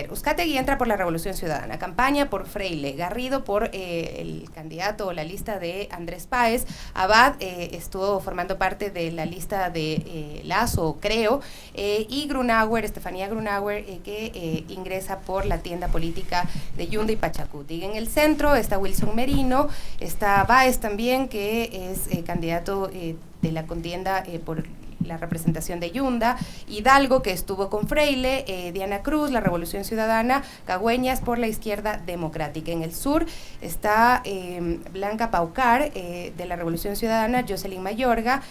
Uzcategui entra por la Revolución Ciudadana, Campaña por Freile, Garrido por el candidato o la lista de Andrés Páez, Abad estuvo formando parte de la lista de Lazo, creo, y Grunauer, Estefanía Grunauer, que ingresa por la tienda política de Yunda y Pachacuti. En el centro está Wilson Merino, está Báez también, que es candidato de la contienda por la representación de Yunda, Hidalgo, que estuvo con Freile, Diana Cruz, la Revolución Ciudadana, Cagüeñas por la Izquierda Democrática. En el sur está Blanca Paucar, de la Revolución Ciudadana, Jocelyn Mayorga,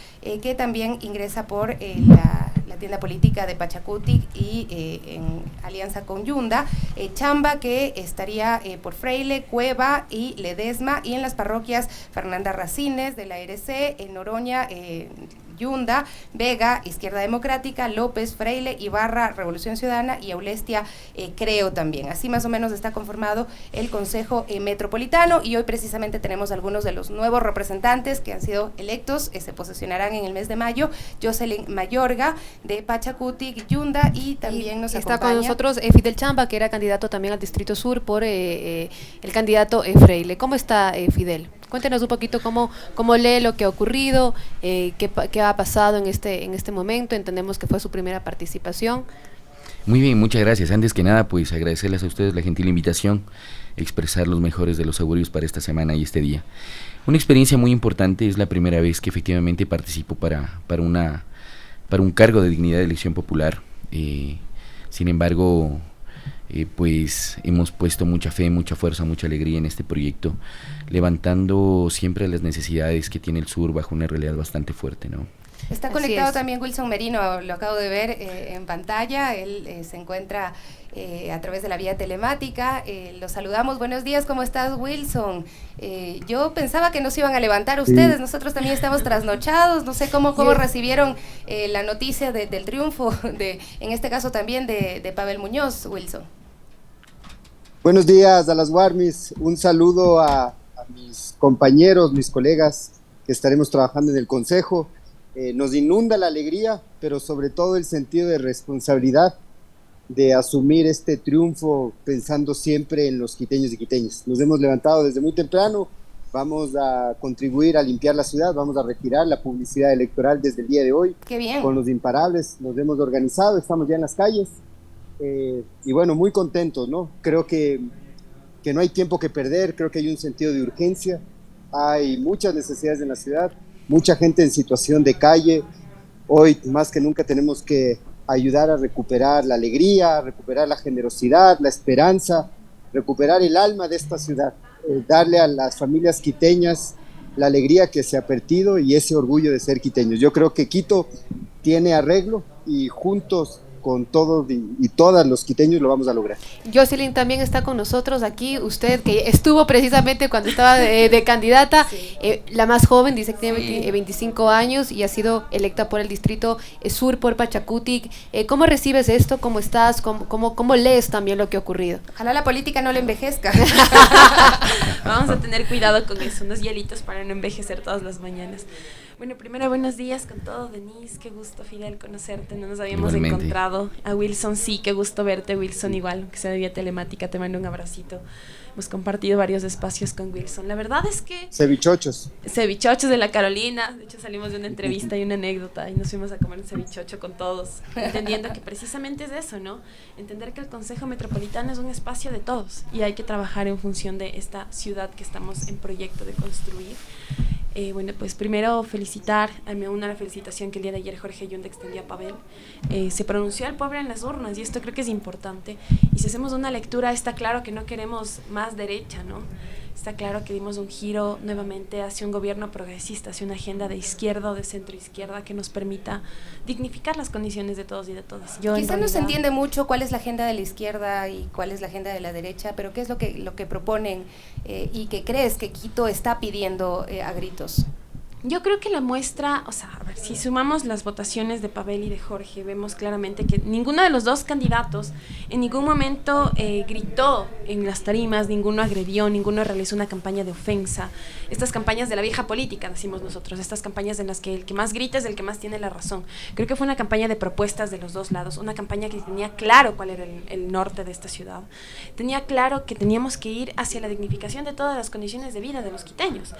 que también ingresa por la tienda política de Pachacuti y en alianza con Yunda, Chamba, que estaría por Freile, Cueva y Ledesma, y en las parroquias Fernanda Racines de la RC, Noroña, Yunda, Vega, Izquierda Democrática, López, Freile, Ibarra, Revolución Ciudadana y Aulestia, creo también. Así más o menos está conformado el Consejo Metropolitano, y hoy precisamente tenemos algunos de los nuevos representantes que han sido electos, se posesionarán en el mes de mayo. Jocelyn Mayorga de Pachacuti, Yunda, y también nos está acompaña con nosotros Fidel Chamba, que era candidato también al Distrito Sur por el candidato Freile. ¿Cómo está Fidel? Cuéntenos un poquito cómo lee lo que ha ocurrido, qué ha pasado en este momento. Entendemos que fue su primera participación. Muy bien, muchas gracias. Antes que nada, pues agradecerles a ustedes la gentil invitación, expresar los mejores de los augurios para esta semana y este día. Una experiencia muy importante, es la primera vez que efectivamente participo para un cargo de dignidad de elección popular. Sin embargo, pues hemos puesto mucha fe, mucha fuerza, mucha alegría en este proyecto, levantando siempre las necesidades que tiene el sur bajo una realidad bastante fuerte, ¿no? Está conectado también Wilson Merino, lo acabo de ver en pantalla. Él se encuentra a través de la vía telemática. Lo saludamos. Buenos días, ¿cómo estás, Wilson? Yo pensaba que nos iban a levantar ustedes, nosotros también estamos trasnochados. No sé cómo recibieron la noticia del triunfo, en este caso también de Pavel Muñoz, Wilson. Buenos días a las Warmis, un saludo a mis compañeros, mis colegas que estaremos trabajando en el Consejo. Nos inunda la alegría, pero sobre todo el sentido de responsabilidad de asumir este triunfo pensando siempre en los quiteños y quiteñas. Nos hemos levantado desde muy temprano, vamos a contribuir a limpiar la ciudad, vamos a retirar la publicidad electoral desde el día de hoy. ¡Qué bien! Con los imparables nos hemos organizado, estamos ya en las calles y bueno, muy contentos, ¿no? Creo que no hay tiempo que perder, creo que hay un sentido de urgencia, hay muchas necesidades en la ciudad, mucha gente en situación de calle. Hoy más que nunca tenemos que ayudar a recuperar la alegría, recuperar la generosidad, la esperanza, recuperar el alma de esta ciudad, darle a las familias quiteñas la alegría que se ha perdido y ese orgullo de ser quiteños. Yo creo que Quito tiene arreglo y juntos con todos y todas los quiteños lo vamos a lograr. Jocelyn también está con nosotros aquí, usted que estuvo precisamente cuando estaba de candidata, sí. La más joven, dice que tiene 25 años y ha sido electa por el Distrito Sur por Pachacutic. ¿Cómo recibes esto? ¿Cómo estás? ¿Cómo lees también lo que ha ocurrido? Ojalá la política no le envejezca. Vamos a tener cuidado con eso, unos hielitos para no envejecer todas las mañanas. Bueno, primero buenos días con todo, Denise, qué gusto, Fidel, conocerte, no nos habíamos encontrado. A Wilson, sí, qué gusto verte, Wilson, igual, aunque sea de vía telemática, te mando un abracito. Hemos compartido varios espacios con Wilson. La verdad es que... Cevichochos de la Carolina, de hecho salimos de una entrevista y una anécdota y nos fuimos a comer un cevichocho con todos, entendiendo que precisamente es eso, ¿no? Entender que el Consejo Metropolitano es un espacio de todos y hay que trabajar en función de esta ciudad que estamos en proyecto de construir. Bueno, pues primero felicitar, me uno a la felicitación que el día de ayer Jorge Yunda extendió a Pavel. Se pronunció al pueblo en las urnas y esto creo que es importante. Y si hacemos una lectura, está claro que no queremos más derecha, ¿no? Está claro que dimos un giro nuevamente hacia un gobierno progresista, hacia una agenda de izquierda o de centro izquierda que nos permita dignificar las condiciones de todos y de todas. Quizá no se entiende mucho cuál es la agenda de la izquierda y cuál es la agenda de la derecha, pero ¿qué es lo que proponen y que crees que Quito está pidiendo a gritos? Yo creo que la muestra, o sea, a ver, si sumamos las votaciones de Pavel y de Jorge, vemos claramente que ninguno de los dos candidatos en ningún momento gritó en las tarimas, ninguno agredió, ninguno realizó una campaña de ofensa. Estas campañas de la vieja política, decimos nosotros, estas campañas en las que el que más grita es el que más tiene la razón. Creo que fue una campaña de propuestas de los dos lados, una campaña que tenía claro cuál era el norte de esta ciudad. Tenía claro que teníamos que ir hacia la dignificación de todas las condiciones de vida de los quiteños.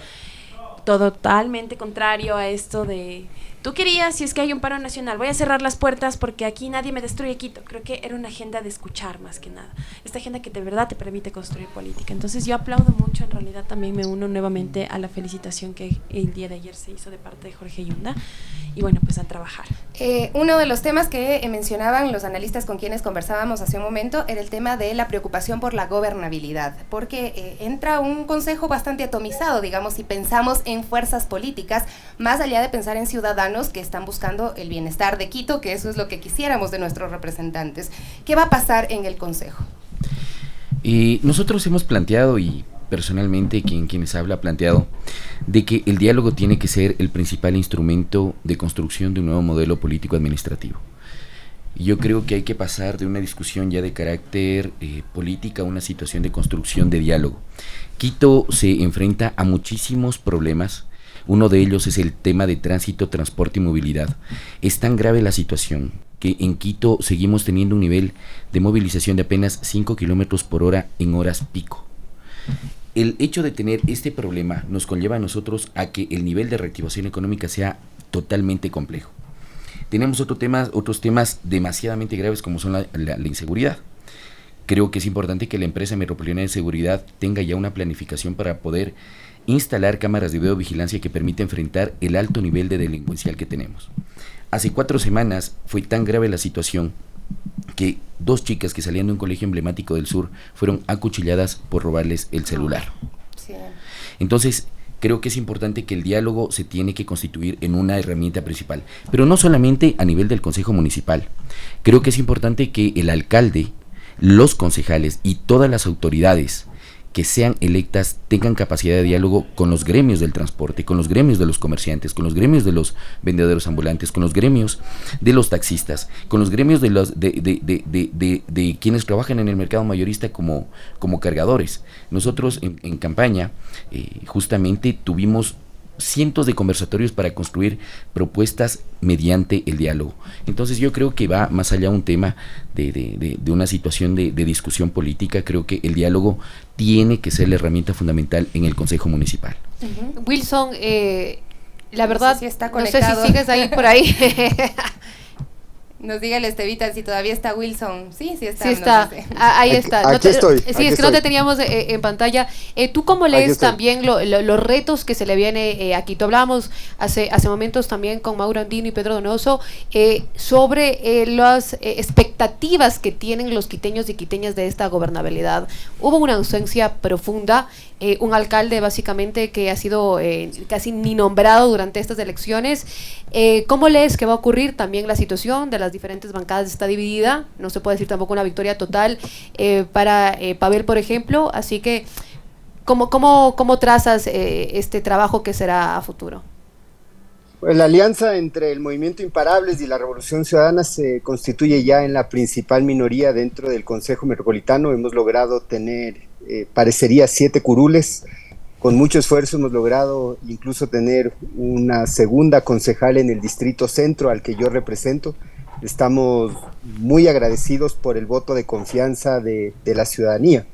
Totalmente contrario a esto de tú querías, si es que hay un paro nacional, voy a cerrar las puertas porque aquí nadie me destruye Quito. Creo que era una agenda de escuchar más que nada, esta agenda que de verdad te permite construir política. Entonces yo aplaudo mucho, en realidad también me uno nuevamente a la felicitación que el día de ayer se hizo de parte de Jorge Yunda y bueno, pues a trabajar. Uno de los temas que mencionaban los analistas con quienes conversábamos hace un momento era el tema de la preocupación por la gobernabilidad, porque entra un consejo bastante atomizado, digamos, si pensamos en fuerzas políticas, más allá de pensar en ciudadanos que están buscando el bienestar de Quito, que eso es lo que quisiéramos de nuestros representantes. ¿Qué va a pasar en el Consejo? Nosotros hemos planteado, y personalmente quienes habla ha planteado, de que el diálogo tiene que ser el principal instrumento de construcción de un nuevo modelo político-administrativo. Yo creo que hay que pasar de una discusión ya de carácter política a una situación de construcción de diálogo. Quito se enfrenta a muchísimos problemas. Uno de ellos es el tema de tránsito, transporte y movilidad. Es tan grave la situación que en Quito seguimos teniendo un nivel de movilización de apenas 5 kilómetros por hora en horas pico. El hecho de tener este problema nos conlleva a nosotros a que el nivel de reactivación económica sea totalmente complejo. Tenemos otros temas demasiadamente graves como son la inseguridad. Creo que es importante que la empresa metropolitana de seguridad tenga ya una planificación para poder instalar cámaras de videovigilancia que permita enfrentar el alto nivel de delincuencial que tenemos. Hace 4 semanas fue tan grave la situación que 2 chicas que salían de un colegio emblemático del sur fueron acuchilladas por robarles el celular. Sí. Entonces, creo que es importante que el diálogo se tiene que constituir en una herramienta principal, pero no solamente a nivel del Consejo Municipal. Creo que es importante que el alcalde, los concejales y todas las autoridades que sean electas tengan capacidad de diálogo con los gremios del transporte, con los gremios de los comerciantes, con los gremios de los vendedores ambulantes, con los gremios de los taxistas, con los gremios de quienes trabajan en el mercado mayorista como cargadores. Nosotros en campaña justamente tuvimos cientos de conversatorios para construir propuestas mediante el diálogo. Entonces yo creo que va más allá un tema de una situación de discusión política. Creo que el diálogo tiene que ser la herramienta fundamental en el Consejo Municipal. Wilson, la verdad, no sé si está no sé conectado. si sigues ahí por ahí. Nos diga el Estevita si todavía está Wilson. Sí, sí está. Sí está, ahí está. Aquí estoy. Sí, aquí es que estoy. no te teníamos en pantalla. ¿Tú cómo lees también los retos que se le viene a Quito? Hablábamos hace momentos también con Mauro Andino y Pedro Donoso sobre las expectativas que tienen los quiteños y quiteñas de esta gobernabilidad. Hubo una ausencia profunda. Un alcalde básicamente que ha sido casi ni nombrado durante estas elecciones. ¿Cómo lees que va a ocurrir? También la situación de las diferentes bancadas está dividida, no se puede decir tampoco una victoria total para Pavel, por ejemplo, así que ¿cómo trazas este trabajo que será a futuro? Pues la alianza entre el Movimiento Imparables y la Revolución Ciudadana se constituye ya en la principal minoría dentro del Consejo Metropolitano. Hemos logrado tener, parecería, 7 curules. Con mucho esfuerzo hemos logrado incluso tener una segunda concejal en el Distrito Centro, al que yo represento. Estamos muy agradecidos por el voto de confianza de la ciudadanía.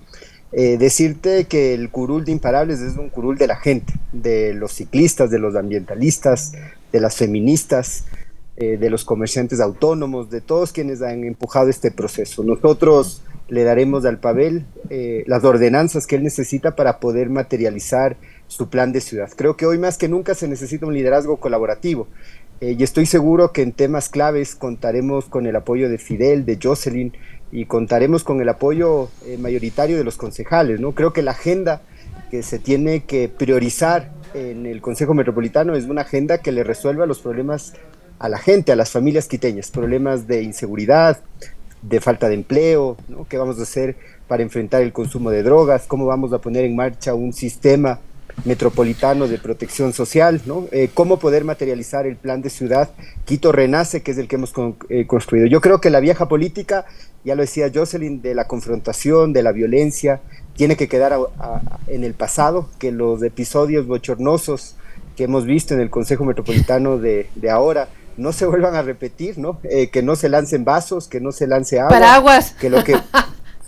Decirte que el curul de Imparables es un curul de la gente, de los ciclistas, de los ambientalistas, de las feministas, de los comerciantes autónomos, de todos quienes han empujado este proceso. Nosotros le daremos al Pavel las ordenanzas que él necesita para poder materializar su plan de ciudad. Creo que hoy más que nunca se necesita un liderazgo colaborativo, y estoy seguro que en temas claves contaremos con el apoyo de Fidel, de Jocelyn, y contaremos con el apoyo mayoritario de los concejales, ¿no? Creo que la agenda que se tiene que priorizar en el Consejo Metropolitano es una agenda que le resuelva los problemas a la gente, a las familias quiteñas, problemas de inseguridad, de falta de empleo, ¿no? ¿Qué vamos a hacer para enfrentar el consumo de drogas? ¿Cómo vamos a poner en marcha un sistema metropolitano de protección social, ¿no? Cómo poder materializar el plan de ciudad Quito Renace, que es el que hemos construido. Yo creo que la vieja política, ya lo decía Jocelyn, de la confrontación, de la violencia, tiene que quedar en el pasado, que los episodios bochornosos que hemos visto en el Consejo Metropolitano de ahora no se vuelvan a repetir, ¿no? Que no se lancen vasos, que no se lance agua. Paraguas.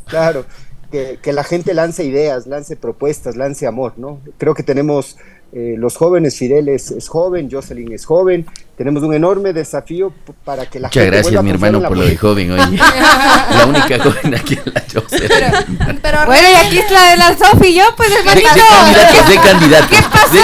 Claro, que la gente lance ideas, lance propuestas, lance amor, ¿no? Creo que tenemos los jóvenes, Fidel es joven, Jocelyn es joven, tenemos un enorme desafío para que la gente vuelva a confiar. Muchas gracias, mi hermano, por lo de joven, oye. La única joven aquí es la Jocelyn. Pero bueno, y aquí está la Sofi y yo, pues hermanito. De candidatos. ¿Qué pasó,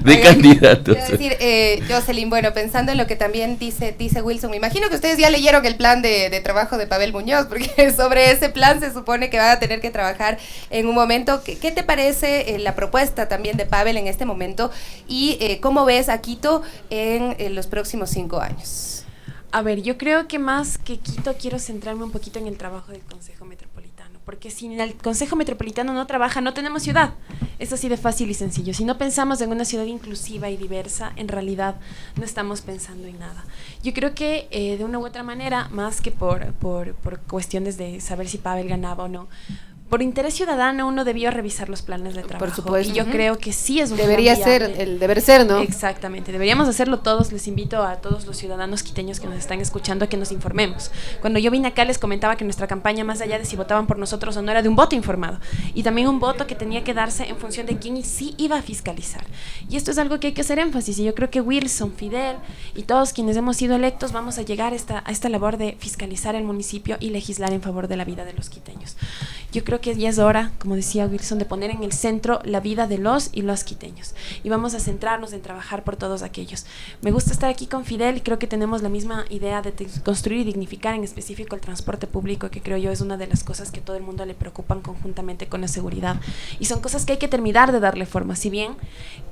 de candidatos. Quiero decir, Jocelyn, bueno, pensando en lo que también dice Wilson, me imagino que ustedes ya leyeron el plan de trabajo de Pavel Muñoz, porque sobre ese plan se supone que van a tener que trabajar en un momento. ¿Qué te parece la propuesta también de Pavel en este momento? Y ¿cómo ves a Quito en los próximos 5 años? A ver, yo creo que más que Quito quiero centrarme un poquito en el trabajo del Consejo Metropolitano, porque si el Consejo Metropolitano no trabaja, no tenemos ciudad. Es así de fácil y sencillo. Si no pensamos en una ciudad inclusiva y diversa, en realidad no estamos pensando en nada. Yo creo que de una u otra manera, más que por cuestiones de saber si Pavel ganaba o no, por interés ciudadano uno debió revisar los planes de trabajo. Por supuesto. Y yo creo que sí es un debería ser el deber ser, ¿no? Exactamente, deberíamos hacerlo todos. Les invito a todos los ciudadanos quiteños que nos están escuchando a que nos informemos. Cuando yo vine acá les comentaba que nuestra campaña, más allá de si votaban por nosotros o no, era de un voto informado, y también un voto que tenía que darse en función de quién sí iba a fiscalizar. Y esto es algo que hay que hacer énfasis, y yo creo que Wilson, Fidel y todos quienes hemos sido electos vamos a llegar a esta labor de fiscalizar el municipio y legislar en favor de la vida de los quiteños. Yo creo que ya es hora, como decía Wilson, de poner en el centro la vida de los y las quiteños, y vamos a centrarnos en trabajar por todos aquellos. Me gusta estar aquí con Fidel y creo que tenemos la misma idea de construir y dignificar, en específico el transporte público, que creo yo es una de las cosas que a todo el mundo le preocupan conjuntamente con la seguridad, y son cosas que hay que terminar de darle forma. Si bien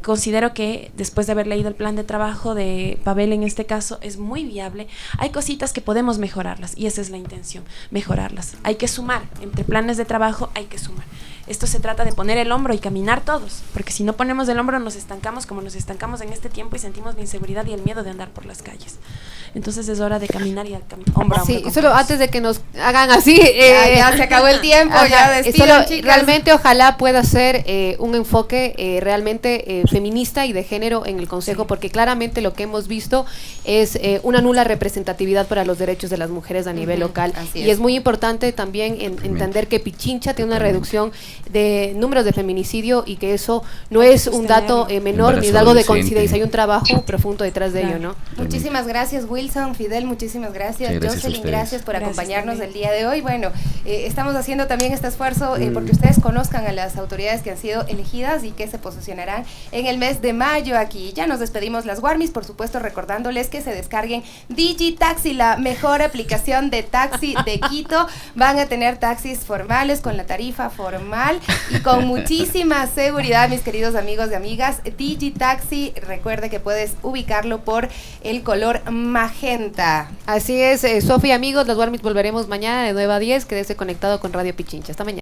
considero que después de haber leído el plan de trabajo de Pavel en este caso es muy viable, hay cositas que podemos mejorarlas, y esa es la intención, mejorarlas. Hay que sumar, entre planes de trabajo hay que sumar. Esto se trata de poner el hombro y caminar todos, porque si no ponemos el hombro nos estancamos como nos estancamos en este tiempo y sentimos la inseguridad y el miedo de andar por las calles. Entonces es hora de caminar y hombro a hombro. Sí, solo antes de que nos hagan así, ya se acabó el tiempo, ya despidan, chicas. Realmente ojalá pueda ser un enfoque realmente feminista y de género en el Consejo, porque claramente lo que hemos visto es una nula representatividad para los derechos de las mujeres a nivel local. Y es muy importante también entender que Pichincha tiene una reducción de números de feminicidio y que eso no es un dato menor ni es algo de coincidencia, hay un trabajo profundo detrás de ello, ¿no? Muchísimas gracias, Wilson, Fidel, muchísimas gracias. Jocelyn, gracias por acompañarnos el día de hoy. Bueno, estamos haciendo también este esfuerzo porque ustedes conozcan a las autoridades que han sido elegidas y que se posicionarán en el mes de mayo aquí. Ya nos despedimos las Warmis, por supuesto recordándoles que se descarguen DigiTaxi, la mejor aplicación de taxi de Quito. Van a tener taxis formales con la tarifa formal y con muchísima seguridad, mis queridos amigos y amigas. DigiTaxi, recuerde que puedes ubicarlo por el color magenta. Así es, Sofía, amigos, las Warmis volveremos mañana de 9 a 10. Quédese conectado con Radio Pichincha. Hasta mañana.